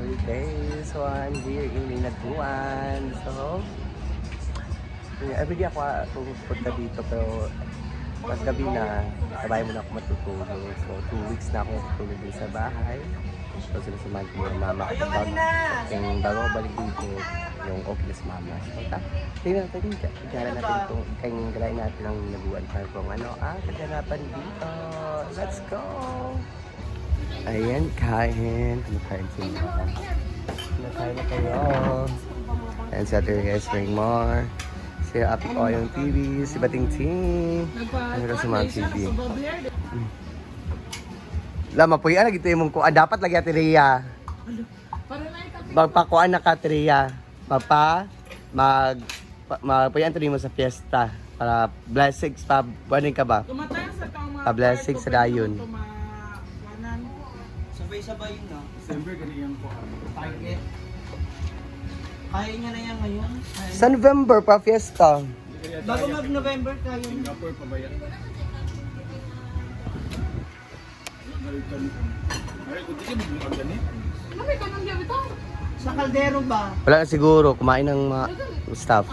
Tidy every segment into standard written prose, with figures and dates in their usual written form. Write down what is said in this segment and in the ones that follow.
another day. So I'm here in Linaguan. So everyday ako pupunta dito pero pag gabi na, sabay mo na ako matutulog. So 2 weeks na ako matutulog din sa bahay. So sinasamahan ko yung mama ko yung bago ako balik dito yung okay na si mama. So tingnan natin, gala natin itong kanyang galain natin ang Linaguan para kung ano kaganapan dito. Let's go! Ayan, kain. Ano kain sa inyo? Ano kain na kayo? And si Ate Reyes Raymar. Si Api Oyong TV. Si Bating Ting. Ano ka sa mga TV? Lama po yan. Nagito yung mong kuha. Dapat lagi Ate Rhea. Magpakuhaan na ka Ate Rhea. Magpayan tuloy mo sa fiesta. Para blessings pa. Buwanin ka ba? Pa-blessings sa dayon. Sabay-sabay yun na. December, ganyan po. Target. Kaya niya na yan ngayon. Sa November pa fiesta. Bago mag-November, kaya niya. Singapore pa ba yan? Ay, kung di ka mag-umagan eh. Sa kaldero ba? Wala na siguro. Kumain ng mga staff.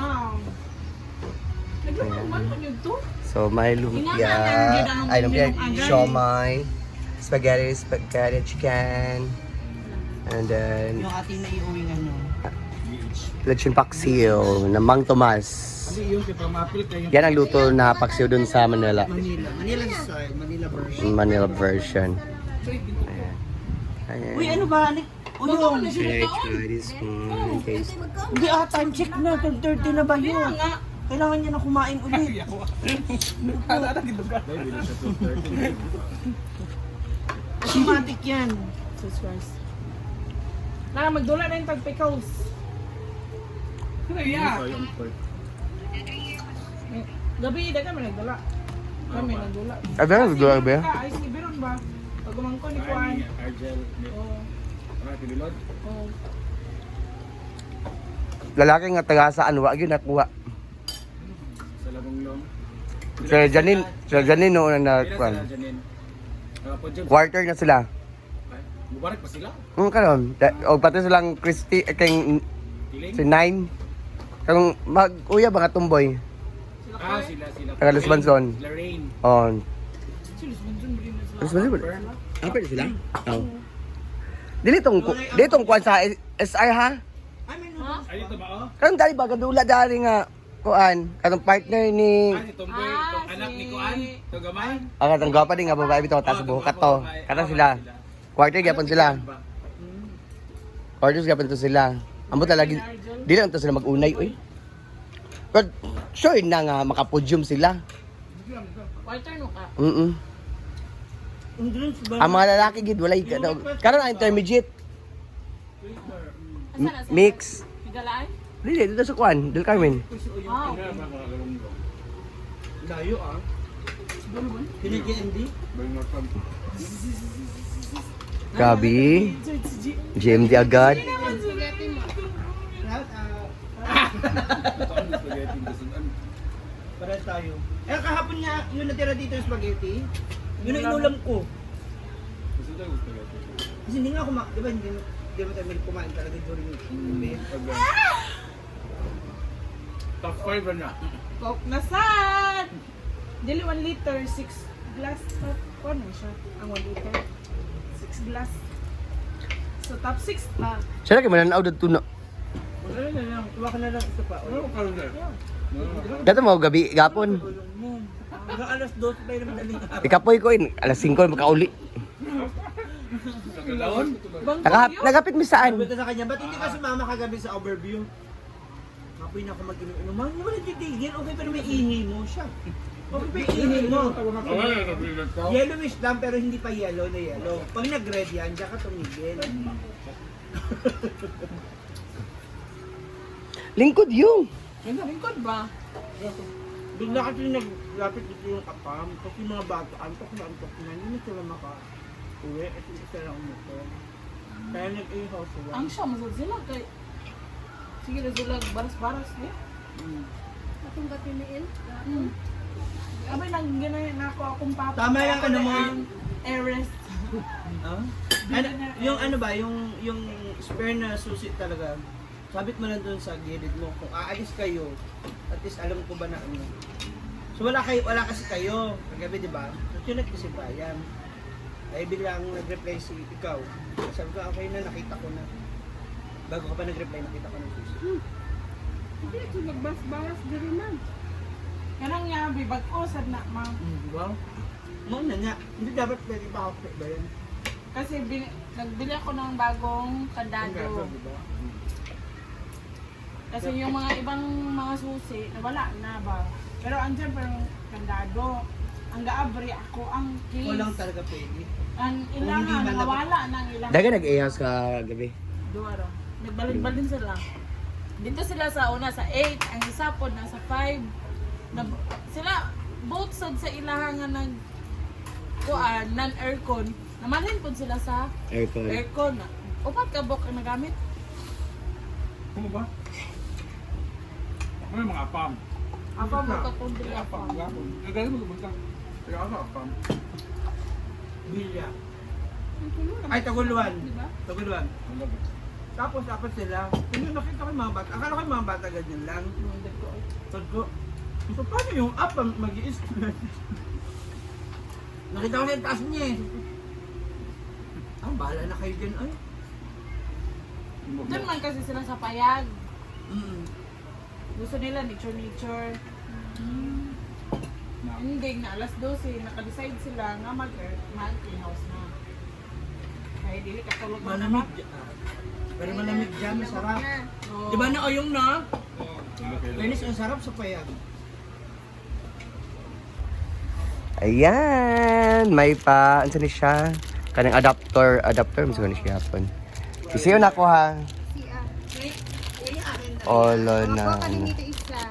So may lumpia. Ay lumpia. Siomay. Spaghetti chicken. And then Yung ating naiuwing ano. lechon paksiw na Mang Tomas. Hindi yung kaya mapil kayo. Yan ang luto na paksiw dun sa Manila. Manila style, Manila version. Manila version. Ayan. Ayan. Uy, ano ba? Uyong. Try this one. Taste. Hindi time check na. 12:30 na ba yun? Kailangan niya na kumain ulit. Automatic yan. Jesus Christ. Magdula na yung tagpikaws. Gabi, daga may nagdala. Kami nagdula. Ada na nagdula ba? Ay, si Biron ba? Pag umangko ni Kuan. Argel. Oo. Pilot. Oo. Lalaki nga taga saan wa gyud nakuha. Sa Labonglong. Sir Janine noon na Kwan. kwan. Quarter na sila. Mubarak pa sila? Karon. O pati silang Christy kay Tiling? si Nine. Kung mag-uya ba nga tumboy? Sila. Taga Lisbanson. Lorraine. On. Silis, bunsun mo rin na sila. Lisbanson ba? Apa sila? Oh. Dili tong kwan sa SI ha? Ay, dito ba oh? Karon dali ba gadula dali nga kuan kanang partner ni Si Tomboy, itong anak ni Kuan. Ito gamay. katong gwapa din nga babae bitaw tas buhok to. Kana sila. Quarter gyapon sila. Quarters gyapon to sila. Ambot na lagi. Dili lang to sila mag-unay oy. But sure na nga makapodyum sila. Quarter no ka. Ang mga lalaki gid walay karon ang intermediate Asa na sa mix. Higalaan? Dili dito sa kuan, Del Carmen. Wow. Layo ah. Pinag-GMD? Gabi. GMD agad. Para tayo. Kahapon niya, yung natira dito yung spaghetti, yun ang inulam ko. Kasi hindi nga kumain, di ba hindi mo tayo kumain talaga during yung day. Top 5 na. Coke na sad! Dili 1 liter, 6 glass. Ano siya? Ang 1 liter. 6 glass. So top 6 pa. Siya kay mananaw dito na. Wala na lang, kuha ka na lang isa pa. Ano ka rin there? Dato mo gabi gapon. Hanggang alas 12 pa yung madaling araw. Ikapoy ko in alas 5 makauli. Tagalawon? Nagapit mi saan? Sabi ko sa kanya, ba't hindi ka sumama kagabi sa overview? Kapoy na ako mag-inom. Ma'am, wala titigil. Okay, pero may ihi mo siya. Okay, may ihi mo. Yellowish lang, pero hindi pa yellow na yellow. Pag nag-red yan, diyan ka tumigil. Lingkod yung. Lingkod ba? Bigla kasi naglapit dito yung kapam. Kasi mga bata, antok na. Hindi na sila maka-uwi. At hindi sila umuto. Kaya nag-ihaw sila. Ang siya, masad sila kay... Sige na sila, baras-baras niya. Atong gatiniin. Abay, nang ganyan na ako akong papa. Tama yung ano mo. Eres. Ah? Ano, yung ano ba, yung spare na susi talaga, sabit mo lang doon sa gilid mo. Kung aalis kayo, at least alam ko ba na ano. So wala kasi kayo, kagabi di ba? So tunat ko si Brian. Ay biglang nag-reply si ikaw. Sabi ko, okay na, nakita ko na. Bago ka pa nag-reply, nakita ko ng susi. Hindi ito magbas-baras diri man. Kanang nga, bibag-o, sad na, ma'am. Wow. Mo na nga, hindi dapat pwede pa ako ba yan? Kasi nagbili ako ng bagong Ang kandado. gagawin, di ba? Kasi yung mga ibang mga susi, nawala na ba? Pero andyan pa yung kandado. Ang gaabri ako, ang case. Walang talaga pwede. Ang Kung ilang hindi nga, man nawala ng ilang. Daga nag-ias ka gabi. Duwaro. Nagbalin-balin sila. Dito sila sa una, sa 8. Ang isa po, nasa 5. Sila, both side sa ilahangan ng non-aircon. Namalhin po sila sa Aircon. aircon. Upat ka bok ang nagamit. Ano ba? Ano yung mga apam? Apa mo ka kung dili Apam, ako. gapon. Ang galing mo lumagkang. Kaya ako apam. Bilya. Ay, Taguluan. Diba? Taguluan. Ang gabi. Tapos dapat sila, yung nakita ko yung mga bata, akala ko yung mga bata ganyan lang. Sabi ko, so paano yung app mag-i-start? Nakita ko na yung taas niya eh. Ah, bahala na kayo dyan ay. Doon man kasi sila sa payag. Mm. Gusto nila nature. Hindi na alas 12, naka-decide sila nga mag-greenhouse na. Kaya dili ka tulog na Malamig dyan. Pero malamig dyan, masarap. Oh. Di ba na oyong na? Lenis, ang sarap sa payag. Ayan, may pa, ano ni siya? Kanang adapter, mas gano'n siya hapon. Isiyo na ko ha. Olo na. Ako kanina isa.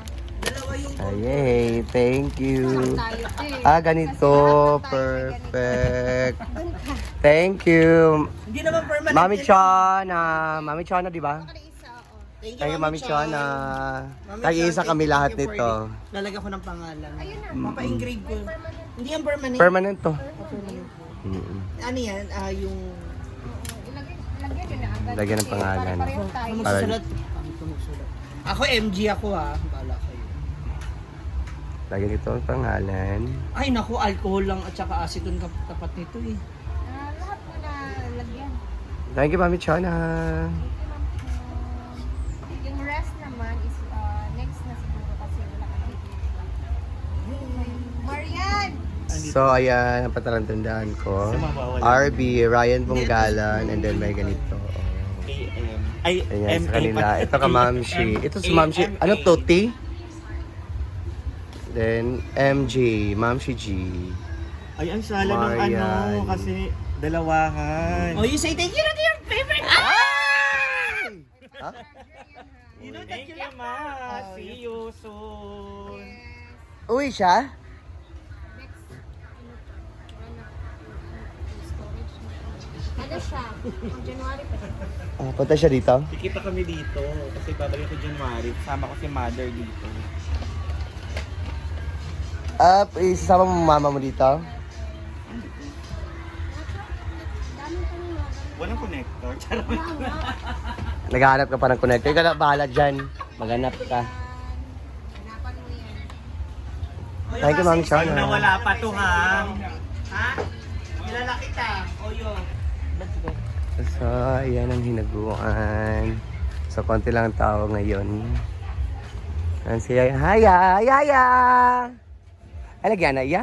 Dalawa yung Ayay, thank you. Tayo te. Ah, ganito. Perfect. Thank you. Hindi naman permanent. Mami yan. Chana. Mami Chana, di ba? Ako kanina isa, oo. Thank you, Mami Chana. Mami Tag-iisa Chana, kami thank lahat you for nito. it. Lalagyan ko ng pangalan. Ayun na. Papa-engrave ko. Hindi yan permanent. Permanent to. Permanent. Ano yan? Yung... Lagyan yun na agad. Lagyan ng Kasi pangalan. Pareho tayo. Ano Para- magsusulat? Ito magsulat. Ako MG ako ha. Bala kayo. Lagyan ito ang pangalan. Ay naku, alcohol lang at saka acetone tapat nito eh. Lahat mo na lagyan. Thank you, Mami Chana. Yung rest naman is next na siguro kasi wala ka Marian! So, ayan, ang patarantandaan ko. RB, Ryan Bonggalan, and then may ganito. Ay, Ayan, sa kanila. Ito ka, Mamshi. Ito si Mamshi. Ano to, T? Then, MJ, Mamshi G. Ay, ang sala ng ano, Marian. kasi dalawahan. Oh, you say thank you to your favorite. Ha? You know that Thank you you, ma. See you soon. Uwi siya? Ano siya? January pa siya. Ah, punta siya dito? Kikita kami dito kasi babalik ko January. Kasama ko si mother dito. Isasama mo mama mo dito? Daming kanina. Walang connector. Charot. Naghahanap ka pa ng connector. Ikaw na bahala dyan. Maghanap ka. Hanapan mo yan. Thank you, Mami Pag Chana. nawala pa to ha. Ha? Kilala kita. Oyo. So, ayan ang hinaguan. So, konti lang ang tao ngayon. Ayan si Yaya. Haya! Yaya! Ay, lagyan na, ya?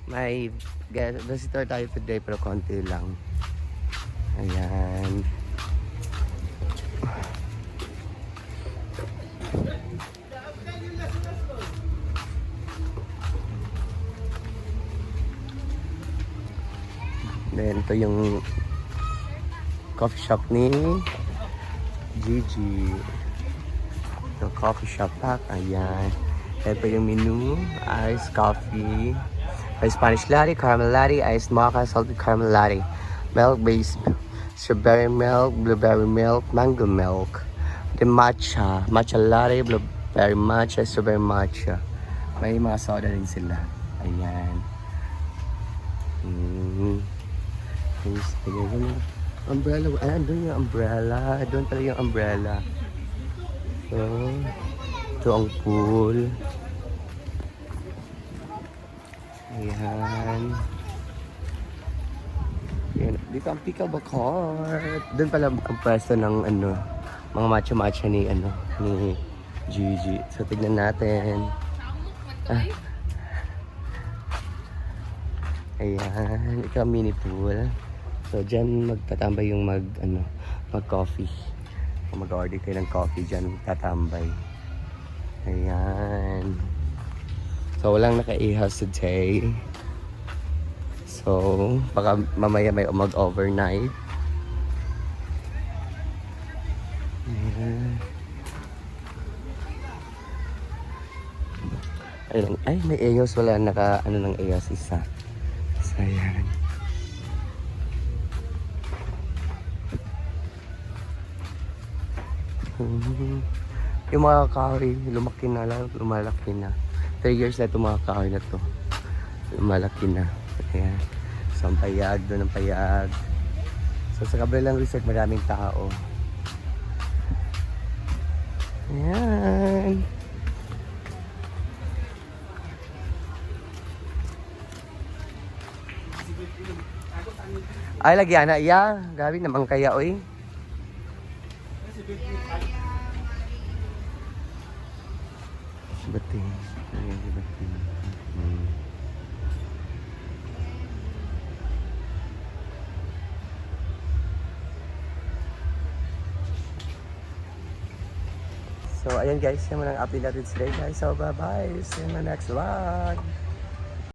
May guest visitor tayo today, pero konti lang. Ayan. Then, ito yung coffee shop ni Gigi. Yung coffee shop pack. Ayan. Ito yung menu. Iced coffee. May Spanish latte, caramel latte, iced mocha, salted caramel latte. Milk-based. Strawberry milk, blueberry milk, mango milk. Then matcha. Matcha latte, blueberry matcha, strawberry matcha. May mga soda din sila. Ayan. Please, ganyan. Umbrella. Ay, andun yung umbrella. Doon pala yung umbrella. So, ito ang pool. Ayan. Ayan. Dito ang pickleball court. Doon pala ang pwesto ng ano, mga matcha-matcha ni Gigi. So, tignan natin. Ah. Ayan. Ito ang mini pool. So, dyan magtatambay yung mag-coffee. Kung mag-order kayo ng coffee dyan, magtatambay. Ayan. So, walang naka-ihas today. So, baka mamaya may mag-overnight. Ayan. Ayun. Ay, may EOS. Wala ng EOS isa. So, ayan. Yung mga kahoy, lumaki na lang, lumalaki na. 3 years na itong mga kahoy na to. Lumalaki na. Ayan. So, ang payag, doon ang payag. So, sa kabilang resort, maraming tao. Ayan. Ay, lagyan na. Iya, gabi naman kaya, oy. Bating. Ayan, si Bating. So, ayan guys, yan mo lang update natin today guys. So, bye-bye. See you in the next vlog.